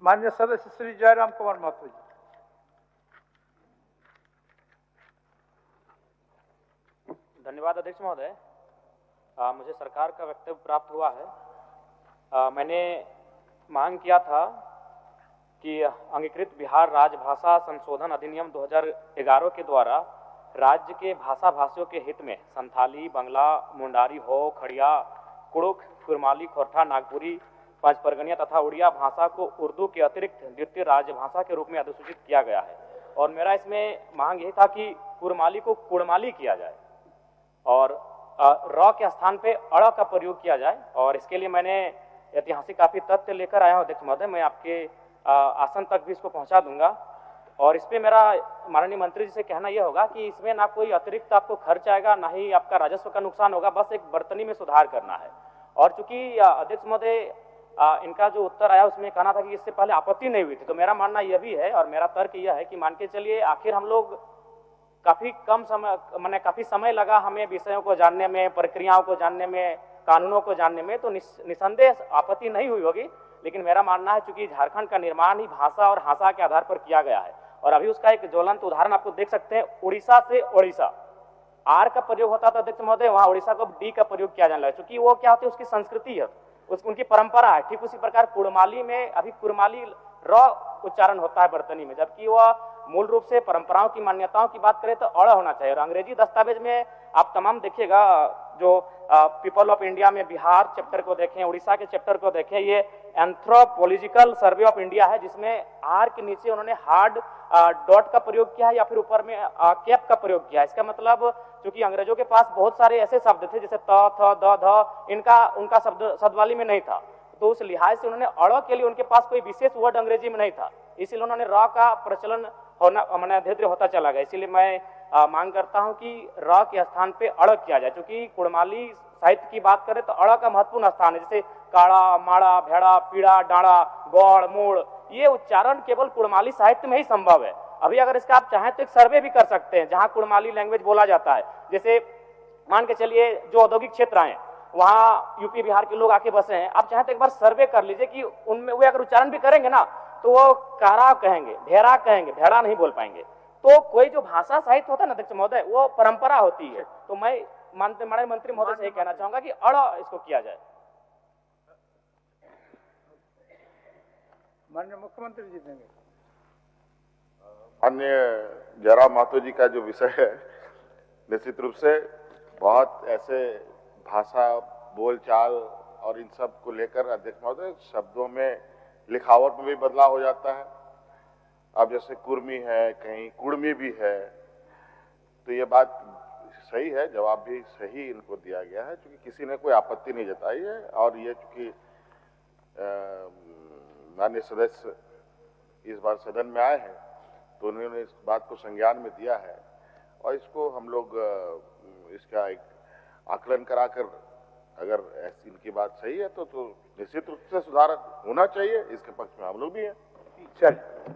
माननीय सदस्य श्री जयराम कुमार महतो जी। धन्यवाद अध्यक्ष महोदय। मुझे सरकार का वक्तव्य प्राप्त हुआ है। मैंने मांग किया था कि अंगीकृत बिहार राजभाषा संशोधन अधिनियम 2011 के द्वारा राज्य के भाषा भाषियों के हित में संथाली, बंगला, मुंडारी, हो, खड़िया, कुड़ुख, कुरमाली, खोरठा, नागपुरी, पंचपरगनिया तथा उड़िया भाषा को उर्दू के अतिरिक्त द्वितीय राजभाषा के रूप में अधिसूचित किया गया है। और मेरा इसमें मांग यही था कि कुरमाली को कुड़माली किया जाए और र के स्थान पे अड़ का प्रयोग किया जाए। और इसके लिए मैंने ऐतिहासिक काफी तथ्य लेकर आया हूं अध्यक्ष महोदय। मैं आपके आसन तक भी इसको पहुंचा दूंगा। और इस पे मेरा माननीय मंत्री जी से कहना यह होगा कि इसमें ना कोई अतिरिक्त आपको खर्च आएगा, ना ही आपका राजस्व का नुकसान होगा, बस एक बर्तनी में सुधार करना है। और चूंकि अध्यक्ष महोदय इनका जो उत्तर आया उसमें कहना था कि इससे पहले आपत्ति नहीं हुई थी, तो मेरा मानना यह भी है और मेरा तर्क यह है कि मान के चलिए आखिर हम लोग काफी कम समय काफी समय लगा हमें विषयों को जानने में, प्रक्रियाओं को जानने में, कानूनों को जानने में, तो निसंदेह आपत्ति नहीं हुई होगी। लेकिन मेरा मानना है चूंकि झारखंड का निर्माण ही भाषा और भाषा के आधार पर किया गया है और अभी उसका एक ज्वलंत उदाहरण आपको देख सकते हैं। उड़ीसा से ओडिशा आर का प्रयोग होता था अध्यक्ष महोदय, वहां उड़ीसा को डी का प्रयोग किया जाने लगा, क्योंकि वो क्या होती है, उसकी संस्कृति है, उनकी परंपरा है। ठीक उसी प्रकार कुड़माली में अभी कुरमाली र उच्चारण होता है बर्तनी में, जबकि वह मूल रूप से परंपराओं की मान्यताओं की बात करें तो अड़ होना चाहिए। और अंग्रेजी दस्तावेज में आप तमाम देखिएगा, जो पीपल ऑफ इंडिया में बिहार चैप्टर को देखें, उड़ीसा के चैप्टर को देखें, ये एंथ्रोपोलॉजिकल सर्वे ऑफ इंडिया है, जिसमें आर के नीचे उन्होंने हार्ड डॉट का प्रयोग किया है या फिर ऊपर में कैप का प्रयोग किया है। इसका मतलब चूंकि अंग्रेजों के पास बहुत सारे ऐसे शब्द थे जैसे त, थ, द, ध, इनका उनका शब्दावली में नहीं था, तो उस लिहाज से उन्होंने अड़ के लिए उनके पास कोई विशेष वर्ड अंग्रेजी में नहीं था, इसीलिए उन्होंने र का प्रचलन होना मैंने धीरे धीरे होता चला गया। इसीलिए मैं मांग करता हूं कि र के स्थान पे अड़ किया जाए। क्योंकि कुड़माली साहित्य की बात करें तो अड़ का महत्वपूर्ण स्थान है, जैसे काड़ा, माड़ा, भेड़ा, पीड़ा, डाड़ा, गौड़, मूड़, ये उच्चारण केवल कुड़माली साहित्य में ही संभव है। अभी अगर इसका आप चाहें तो एक सर्वे भी कर सकते हैं जहां कुड़माली लैंग्वेज बोला जाता है। जैसे मान के चलिए जो औद्योगिक क्षेत्र आए वहां यूपी बिहार के लोग आके बसे हैं, आप चाहें तो एक बार सर्वे कर लीजिए कि उनमें वे अगर उच्चारण भी करेंगे ना तो वो कारा कहेंगे, भेड़ा कहेंगे, भेड़ा नहीं बोल पाएंगे। तो कोई जो भाषा साहित्य होता है ना अध्यक्ष महोदय, वो परंपरा होती है। तो मैं माननीय मंत्री महोदय से यही कहना चाहूंगा कि अड़ इसको किया जाए। माननीय मुख्यमंत्री जी देंगे। माननीय जयराम महतो जी का जो विषय है, निश्चित रूप से बहुत ऐसे भाषा, बोलचाल और इन सब को लेकर अध्यक्ष महोदय शब्दों में, लिखावट में भी बदलाव हो जाता है। अब जैसे कुर्मी है, कहीं कुड़मी भी है, तो ये बात सही है, जवाब भी सही इनको दिया गया है, क्योंकि किसी ने कोई आपत्ति नहीं जताई है। और ये चूंकि माननीय सदस्य इस बार सदन में आए हैं तो उन्होंने इस बात को संज्ञान में दिया है और इसको हम लोग इसका एक आकलन कराकर, अगर ऐसी इनकी बात सही है तो निश्चित रूप से सुधार होना चाहिए, इसके पक्ष में हम लोग भी हैं। चलिए।